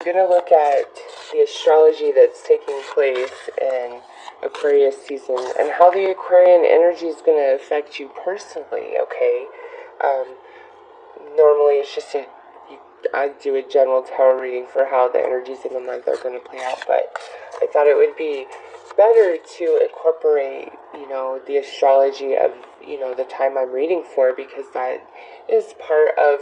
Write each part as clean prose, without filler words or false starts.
I'm going to look at the astrology that's taking place in Aquarius season and how the Aquarian energy is going to affect you personally, okay? Um, Normally it's just I do a general tarot reading for how the energies of the month are going to play out, but I thought it would be better to incorporate, the astrology of, the time I'm reading for, because that is part of,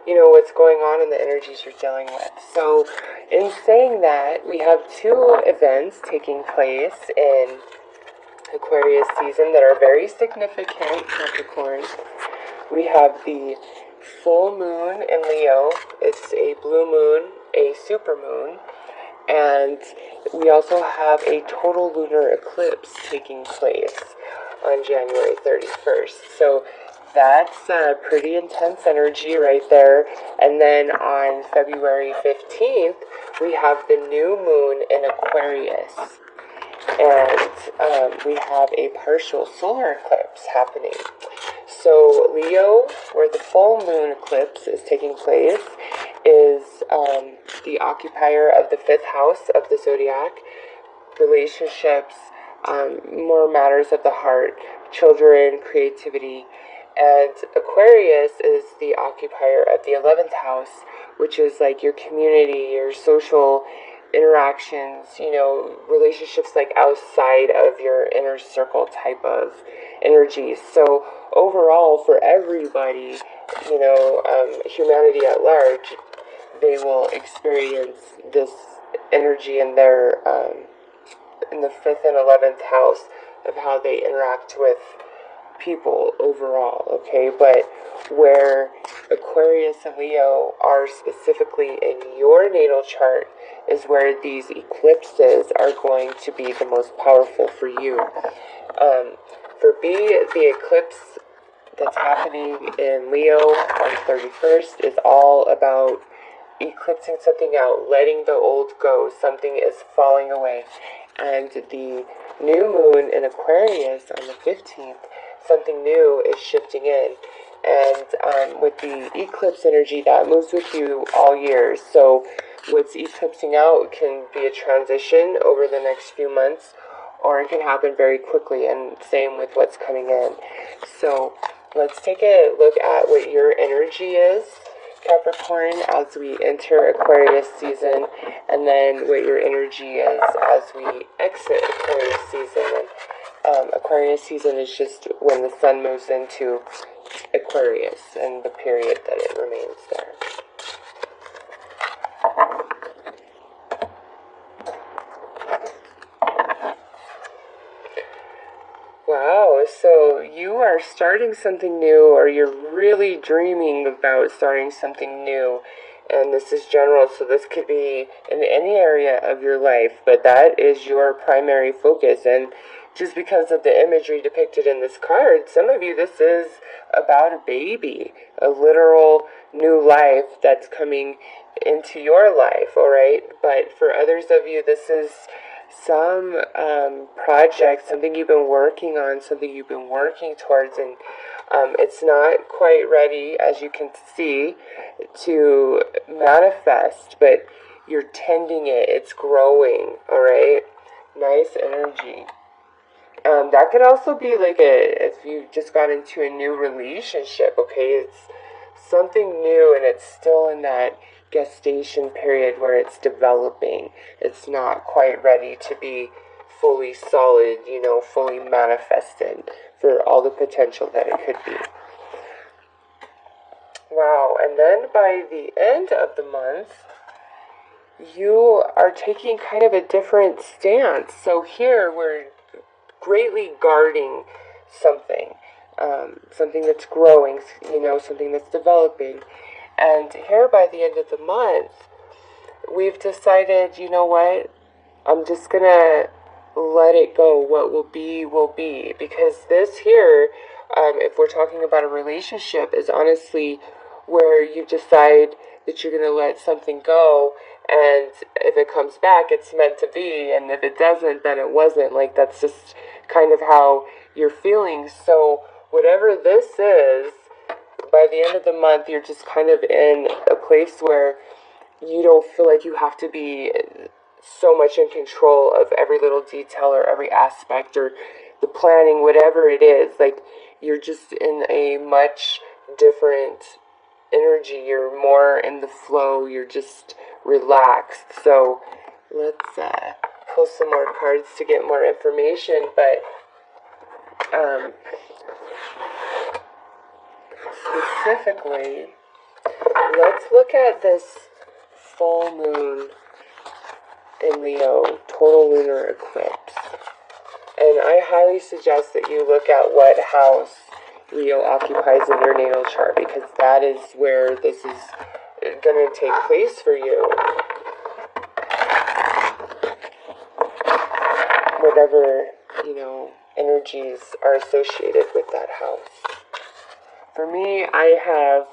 what's going on in the energies you're dealing with. So in saying that, we have two events taking place in Aquarius season that are very significant, Capricorn. We have the full moon in Leo. It's a blue moon, a super moon, and we also have a total lunar eclipse taking place on January 31st. So that's pretty intense energy right there. And then on February 15th, we have the new moon in Aquarius. And we have a partial solar eclipse happening. So Leo, where the full moon eclipse is taking place, is the occupier of the 5th house of the zodiac, relationships, more matters of the heart, children, creativity. And Aquarius is the occupier of the 11th house, which is like your community, your social interactions, relationships like outside of your inner circle type of energies. So overall, for everybody, humanity at large, they will experience this energy in their in the 5th and 11th house of how they interact with people overall, okay? But where Aquarius and Leo are specifically in your natal chart is where these eclipses are going to be the most powerful for you. For B, the eclipse that's happening in Leo on 31st is all about eclipsing something out, letting the old go. Something is falling away. And the new moon in Aquarius on the 15th, something new is shifting in. And with the eclipse energy, that moves with you all year. So what's eclipsing out can be a transition over the next few months, or it can happen very quickly, and same with what's coming in. So let's take a look at what your energy is, Capricorn, as we enter Aquarius season, and then what your energy is as we exit Aquarius season. And Aquarius season is just when the sun moves into Aquarius and the period that it remains there. Wow, so you are starting something new, or you're really dreaming about starting something new. And this is general, so this could be in any area of your life, but that is your primary focus. And just because of the imagery depicted in this card, some of you, this is about a baby, a literal new life that's coming into your life, all right? But for others of you, this is some project, something you've been working on, something you've been working towards, and it's not quite ready, as you can see, to manifest, but you're tending it, it's growing, all right? Nice energy. That could also be like if you just got into a new relationship, okay? It's something new, and it's still in that gestation period where it's developing. It's not quite ready to be fully solid, fully manifested for all the potential that it could be. Wow, and then by the end of the month, you are taking kind of a different stance. So here we're greatly guarding something, something that's growing, something that's developing. And here by the end of the month, we've decided, you know what, I'm just going to let it go. What will be, will be. Because this here, if we're talking about a relationship, is honestly where you decide that you're going to let something go. And if it comes back, it's meant to be. And if it doesn't, then it wasn't. Like, that's just kind of how you're feeling. So whatever this is, by the end of the month, you're just kind of in a place where you don't feel like you have to be so much in control of every little detail or every aspect or the planning, whatever it is. Like, you're just in a much different energy. You're more in the flow. You're just relaxed. So let's pull some more cards to get more information. But specifically, let's look at this full moon in Leo, total lunar eclipse. And I highly suggest that you look at what house Leo occupies in your natal chart, because that is where this is going to take place for you. Whatever, energies are associated with that house. For me, I have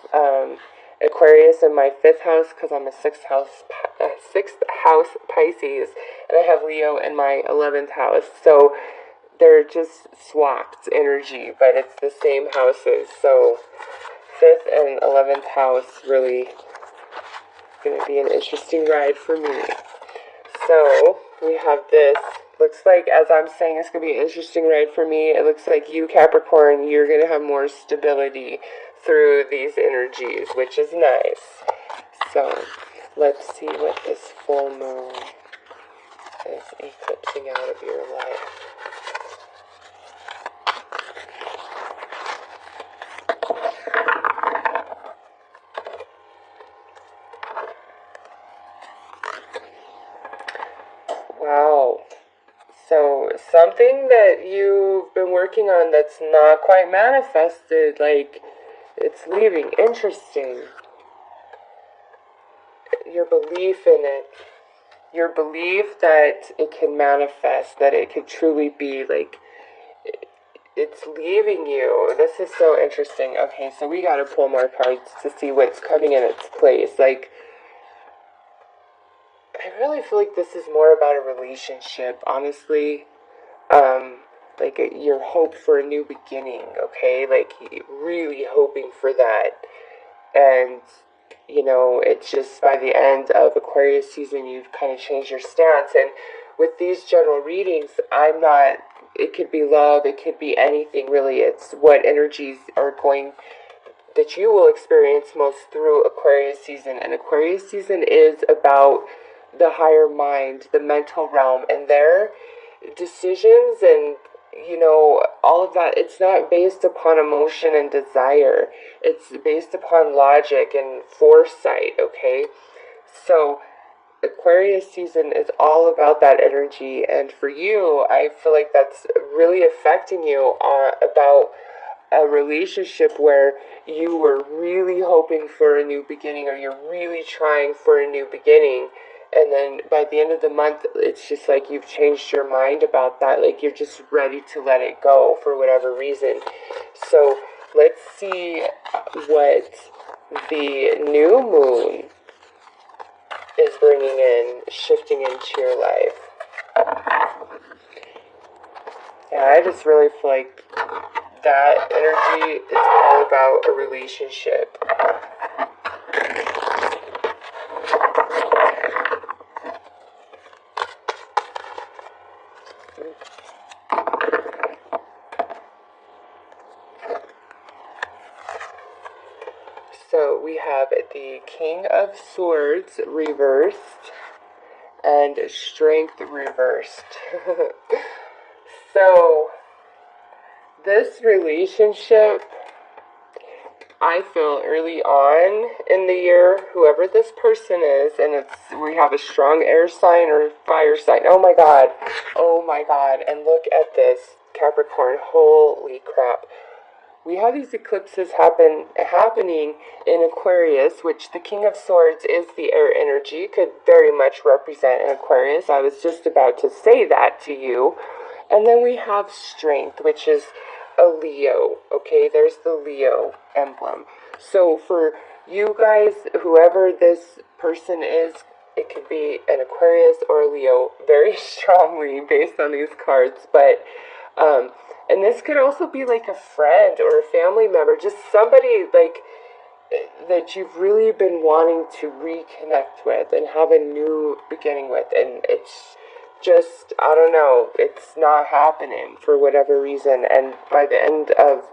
Aquarius in my 5th house because I'm a 6th house Pisces, and I have Leo in my 11th house. So they're just swapped energy, but it's the same houses. So 5th and 11th house really going to be an interesting ride for me. So we have this. Looks like, as I'm saying, it's going to be an interesting ride for me. It looks like you, Capricorn, you're going to have more stability through these energies, which is nice. So let's see what this full moon is eclipsing out of your life. Wow. So something that you've been working on that's not quite manifested, like it's leaving. Interesting. Your belief in it. Your belief that it can manifest, that it could truly be, like, it's leaving you. This is so interesting. Okay, so we gotta pull more cards to see what's coming in its place. Like, I really feel like this is more about a relationship, honestly. Like your hope for a new beginning, okay? Like, really hoping for that. And, it's just by the end of Aquarius season, you've kind of changed your stance. And with these general readings, it could be love, it could be anything, really. It's what energies are that you will experience most through Aquarius season. And Aquarius season is about the higher mind, the mental realm, and their decisions and all of that. It's not based upon emotion and desire. It's based upon logic and foresight, okay? So Aquarius season is all about that energy, and for you, I feel like that's really affecting you about a relationship where you were really hoping for a new beginning, or you're really trying for a new beginning, and then by the end of the month, it's just like you've changed your mind about that. Like, you're just ready to let it go for whatever reason. So let's see what the new moon is bringing in, shifting into your life. Yeah, I just really feel like that energy is all about a relationship. So we have the King of Swords reversed and Strength reversed. So this relationship, I feel early on in the year, whoever this person is, and we have a strong air sign or fire sign. Oh my God. And look at this, Capricorn. Holy crap. We have these eclipses happening in Aquarius, which the King of Swords is the air energy, could very much represent an Aquarius. I was just about to say that to you. And then we have Strength, which is a Leo. Okay, there's the Leo emblem. So for you guys, whoever this person is, it could be an Aquarius or a Leo, very strongly based on these cards. But and this could also be like a friend or a family member, just somebody like that you've really been wanting to reconnect with and have a new beginning with, and it's just, I don't know, it's not happening for whatever reason. And by the end of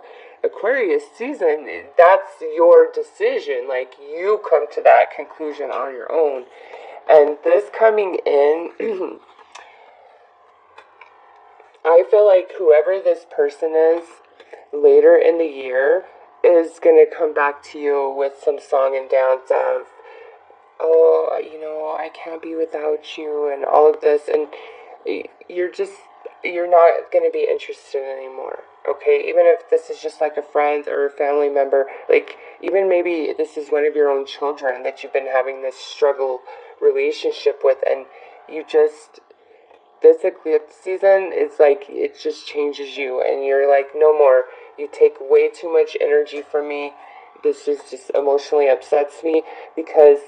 Aquarius season, that's your decision. Like, you come to that conclusion on your own. And this coming in, I feel like whoever this person is later in the year is going to come back to you with some song and dance of, oh, I can't be without you and all of this. And you're not going to be interested anymore. Okay, even if this is just like a friend or a family member, like even maybe this is one of your own children that you've been having this struggle relationship with, and you just, this eclipse season is like, it just changes you, and you're like, no more. You take way too much energy from me. This is just emotionally upsets me, because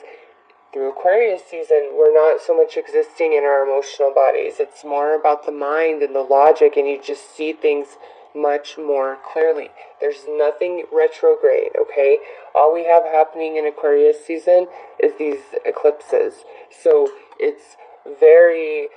through Aquarius season, we're not so much existing in our emotional bodies. It's more about the mind and the logic, and you just see things much more clearly. There's nothing retrograde, okay? All we have happening in Aquarius season is these eclipses. So it's very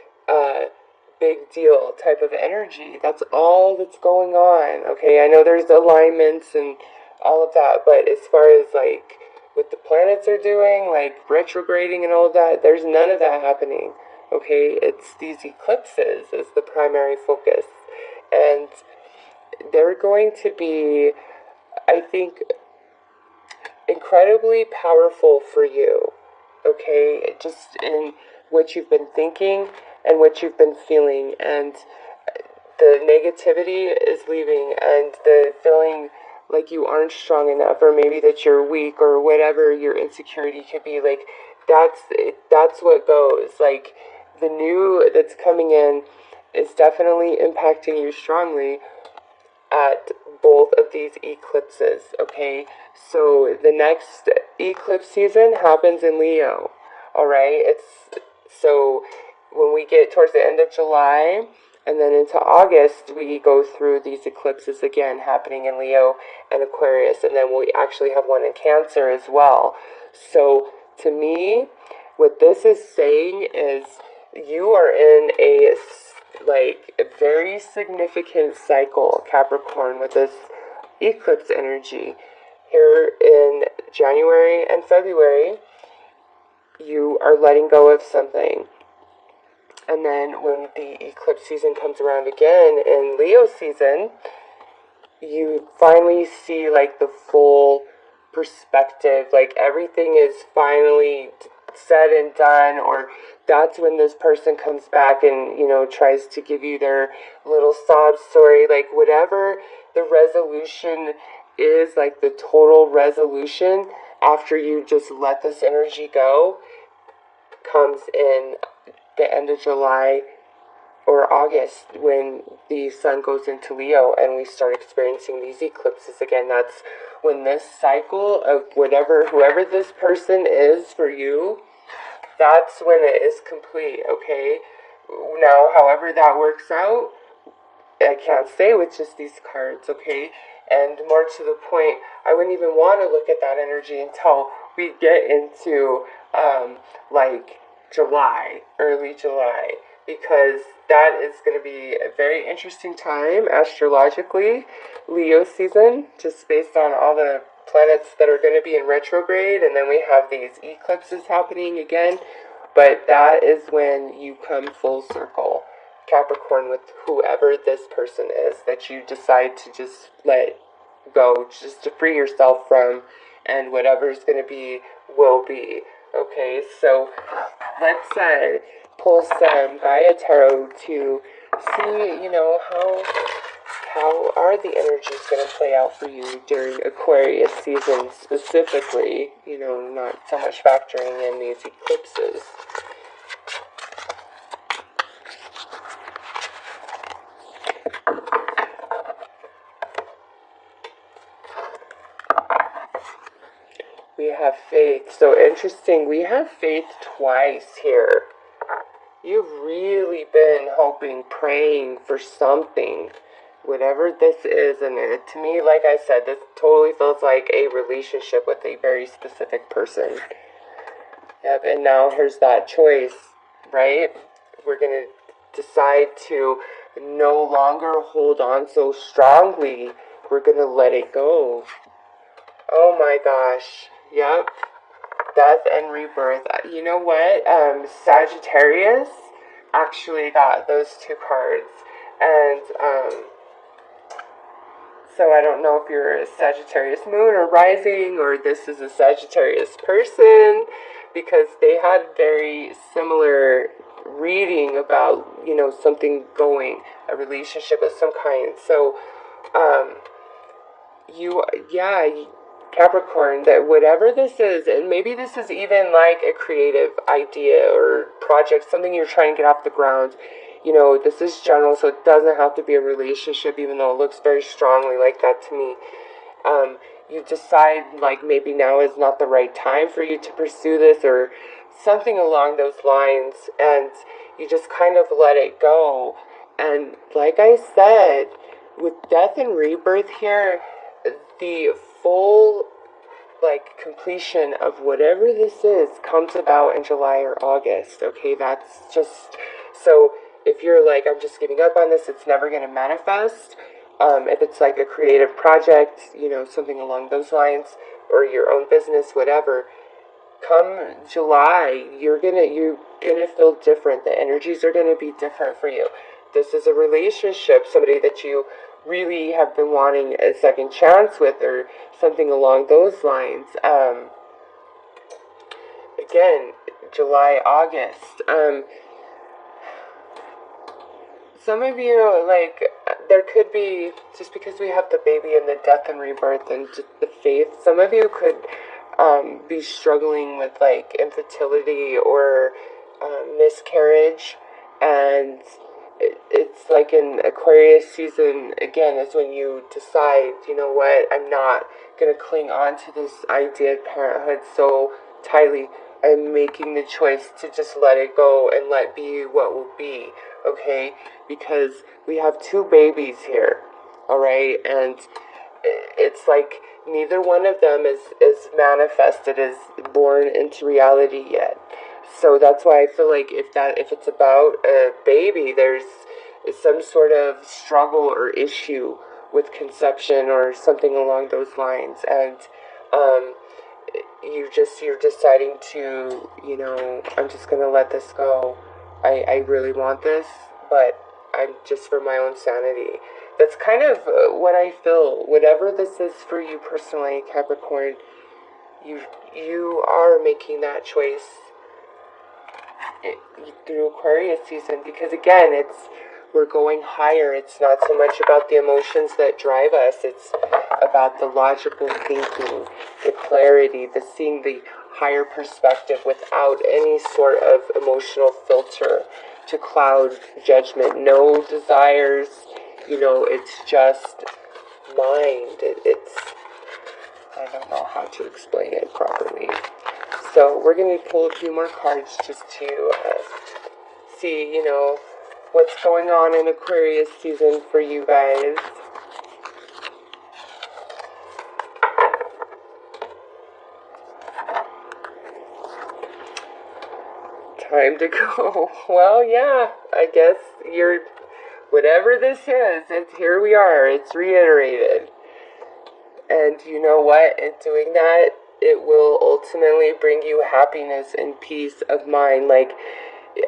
big deal type of energy. That's all that's going on, okay? I know there's alignments and all of that, but as far as like what the planets are doing, like retrograding and all of that, there's none of that happening, okay? It's these eclipses is the primary focus. And they're going to be, I think, incredibly powerful for you, okay? Just in what you've been thinking and what you've been feeling, and the negativity is leaving, and the feeling like you aren't strong enough, or maybe that you're weak, or whatever your insecurity could be, like that's what goes. Like, the new that's coming in is definitely impacting you strongly at both of these eclipses, okay? So the next eclipse season happens in Leo, all right? So when we get towards the end of July and then into August, we go through these eclipses again happening in Leo and Aquarius, and then we actually have one in Cancer as well. So to me, what this is saying is you are in a very significant cycle, Capricorn, with this eclipse energy. Here in January and February, you are letting go of something. And then when the eclipse season comes around again in Leo season, you finally see like the full perspective, like everything is finally said and done, or that's when this person comes back and, tries to give you their little sob story, like whatever the resolution is, like the total resolution after you just let this energy go, comes in the end of July or August, when the sun goes into Leo and we start experiencing these eclipses again. That's when this cycle of whoever this person is for you, that's when it is complete, okay? Now, however that works out, I can't say with just these cards, okay? And more to the point, I wouldn't even want to look at that energy until we get into, July, early July, because that is going to be a very interesting time astrologically, Leo season, just based on all the planets that are going to be in retrograde, and then we have these eclipses happening again. But that is when you come full circle, Capricorn, with whoever this person is that you decide to just let go, just to free yourself from, and whatever's going to be will be. Okay, so let's pull some Gaia Tarot to see, how are the energies going to play out for you during Aquarius season specifically, not so much factoring in these eclipses. We have faith. So interesting. We have faith twice here. You've really been hoping, praying for something Whatever this is, and to me, like I said, this totally feels like a relationship with a very specific person. Yep, and now here's that choice, right? We're going to decide to no longer hold on so strongly. We're going to let it go. Oh my gosh. Yep. Death and rebirth. You know what? Sagittarius actually got those two cards. And, so I don't know if you're a Sagittarius moon or rising, or this is a Sagittarius person, because they had very similar reading about, something going, a relationship of some kind. So, Capricorn, that whatever this is, and maybe this is even like a creative idea or project, something you're trying to get off the ground. This is general, so it doesn't have to be a relationship, even though it looks very strongly like that to me. You decide, like, maybe now is not the right time for you to pursue this, or something along those lines, and you just kind of let it go. And like I said, with death and rebirth here, the full, completion of whatever this is comes about in July or August, okay? That's just, so if you're like, I'm just giving up on this, it's never going to manifest. If it's like a creative project, something along those lines, or your own business, whatever, come July, you're gonna feel different. The energies are gonna be different for you. This is a relationship, somebody that you really have been wanting a second chance with, or something along those lines. Again, July, August. Some of you, there could be, just because we have the baby and the death and rebirth and just the faith, some of you could be struggling with, infertility or miscarriage. And it's like in Aquarius season, again, is when you decide, you know what, I'm not going to cling on to this idea of parenthood so tightly. I'm making the choice to just let it go and let be what will be, okay? Because we have two babies here, all right? And it's like neither one of them is manifested, is born into reality yet. So that's why I feel like if it's about a baby, there's some sort of struggle or issue with conception or something along those lines. And you're deciding to, I'm just going to let this go. I really want this, but I'm just for my own sanity. That's kind of what I feel. Whatever this is for you personally, Capricorn, you are making that choice through Aquarius season, because again, we're going higher. It's not so much about the emotions that drive us. It's about the logical thinking, the clarity, the seeing the higher perspective without any sort of emotional filter to cloud judgment. No desires, it's just mind. It's I don't know how to explain it properly. So we're going to pull a few more cards just to see, what's going on in Aquarius season for you guys. Time to go. Well, yeah, I guess whatever this is, here we are. It's reiterated. And you know what? In doing that, it will ultimately bring you happiness and peace of mind.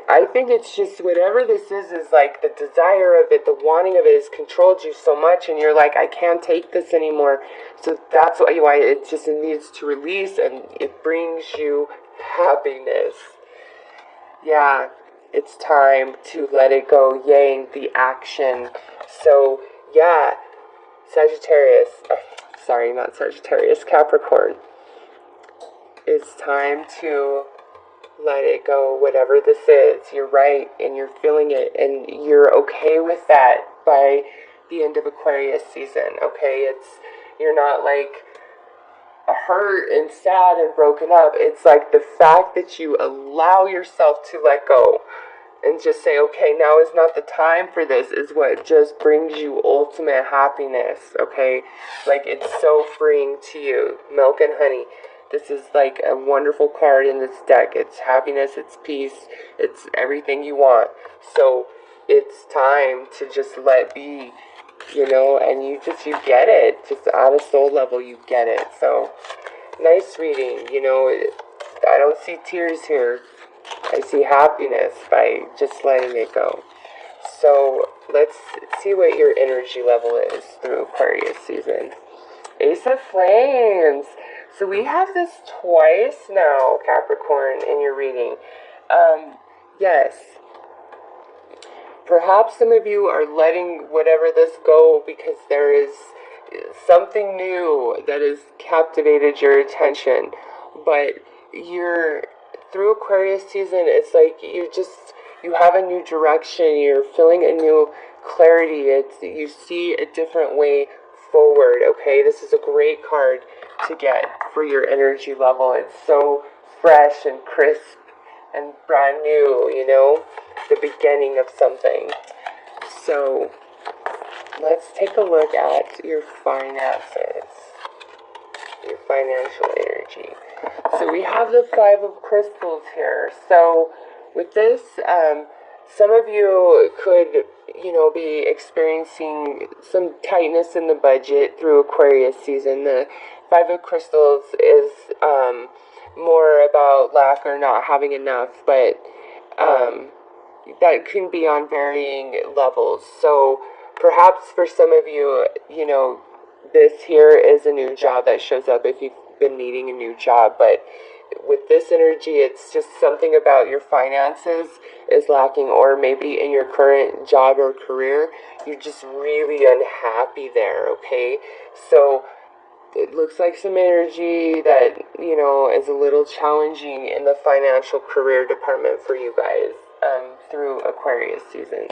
I think it's just whatever this is like the desire of it, the wanting of it has controlled you so much, and you're like, I can't take this anymore. So that's why it just needs to release, and it brings you happiness. Yeah, it's time to let it go. Yang, the action. So, yeah, Capricorn. It's time to let it go, whatever this is. You're right, and you're feeling it, and you're okay with that by the end of Aquarius season, okay? You're not hurt and sad and broken up. It's like the fact that you allow yourself to let go. and just say, okay, now is not the time for this, is what just brings you ultimate happiness, okay? Like, it's so freeing to you. Milk and honey. This is like a wonderful card in this deck. It's happiness, it's peace, it's everything you want. So it's time to just let be, and you get it. Just at a soul level, you get it. So, nice reading, I don't see tears here. I see happiness by just letting it go. So, let's see what your energy level is through Aquarius season. Ace of Flames. So we have this twice now, Capricorn, in your reading. Yes. Perhaps some of you are letting whatever this go because there is something new that has captivated your attention. But through Aquarius season, it's like you have a new direction, you're feeling a new clarity, you see a different way forward, okay? This is a great card to get for your energy level. It's so fresh and crisp and brand new, the beginning of something. So let's take a look at your finances, your financial energy. So we have the Five of Crystals here. So with this, some of you could, be experiencing some tightness in the budget through Aquarius season. The Five of Crystals is more about lack or not having enough, but that can be on varying levels. So perhaps for some of you, this here is a new job that shows up if you've been needing a new job, but with this energy, it's just something about your finances is lacking, or maybe in your current job or career, you're just really unhappy there, okay? So it looks like some energy that, is a little challenging in the financial career department for you guys through Aquarius season.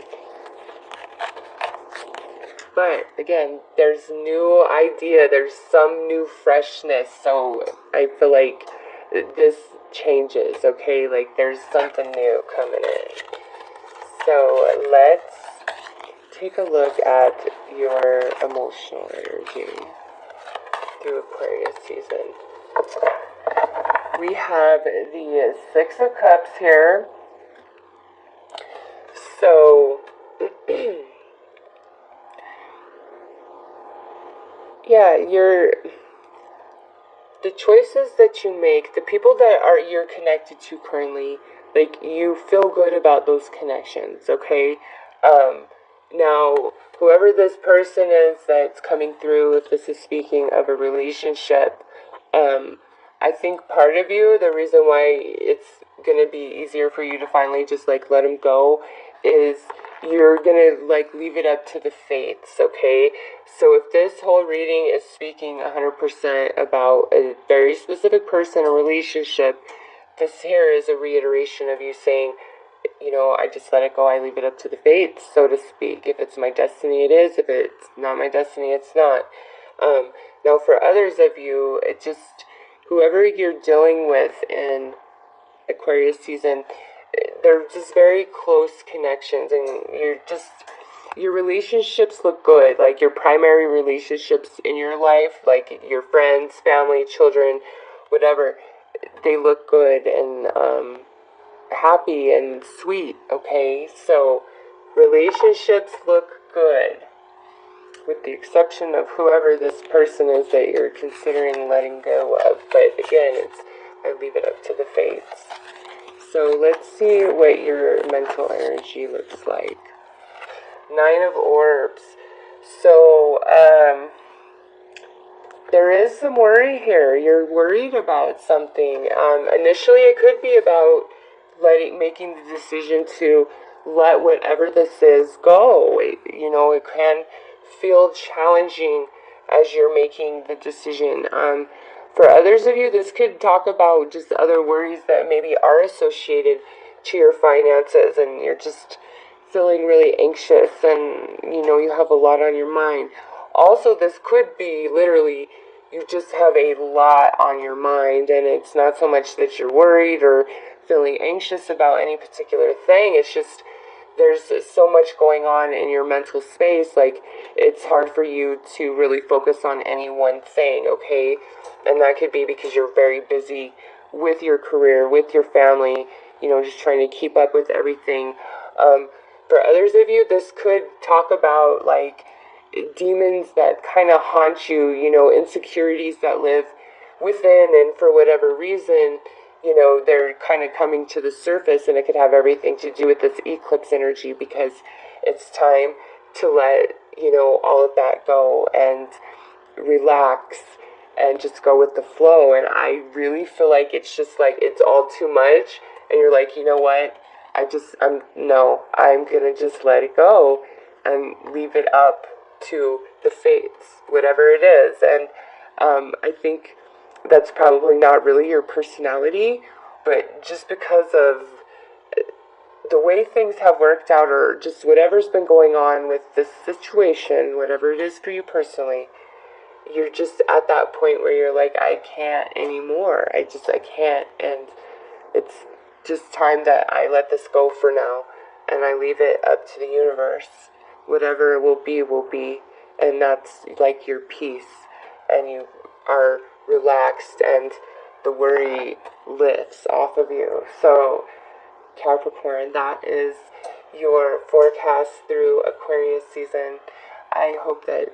But again, there's new idea, there's some new freshness, so I feel like this changes, okay? Like there's something new coming in. So let's take a look at your emotional energy through Aquarius season. We have the Six of Cups here. So yeah, the choices that you make, the people that you're connected to currently, like, you feel good about those connections, okay? Now, whoever this person is that's coming through, if this is speaking of a relationship, I think part of you, the reason why it's going to be easier for you to finally just, like, let him go is you're going to, like, leave it up to the fates, okay? So if this whole reading is speaking 100% about a very specific person, a relationship, this here is a reiteration of you saying, I just let it go, I leave it up to the fates, so to speak. If it's my destiny, it is. If it's not my destiny, it's not. Now, for others of you, it just, whoever you're dealing with in Aquarius season, they're just very close connections, and your relationships look good, like your primary relationships in your life, like your friends, family, children, whatever, they look good and happy and sweet, okay? So relationships look good, with the exception of whoever this person is that you're considering letting go of. But again, I leave it up to the fates. So let's see what your mental energy looks like. Nine of Orbs. So, there is some worry here. You're worried about something. Initially, it could be about making the decision to let whatever this is go. It can feel challenging as you're making the decision. For others of you, this could talk about just other worries that maybe are associated to your finances, and you're just feeling really anxious, and you have a lot on your mind. Also, this could be literally you just have a lot on your mind, and it's not so much that you're worried or feeling anxious about any particular thing. It's just there's so much going on in your mental space. Like, it's hard for you to really focus on any one thing, okay? And that could be because you're very busy with your career, with your family, just trying to keep up with everything. For others of you, this could talk about, like, demons that kind of haunt you, insecurities that live within, and for whatever reason, they're kind of coming to the surface, and it could have everything to do with this eclipse energy, because it's time to let, all of that go and relax and just go with the flow. And I really feel like it's just like it's all too much, and you're like, you know what? I'm gonna just let it go and leave it up to the fates, whatever it is. And I think that's probably not really your personality, but just because of the way things have worked out, or just whatever's been going on with this situation, whatever it is for you personally, you're just at that point where you're like, I can't anymore. I can't. And it's just time that I let this go for now, and I leave it up to the universe. Whatever it will be. And that's like your peace, and you are relaxed, and the worry lifts off of you. So, Capricorn, that is your forecast through Aquarius season. I hope that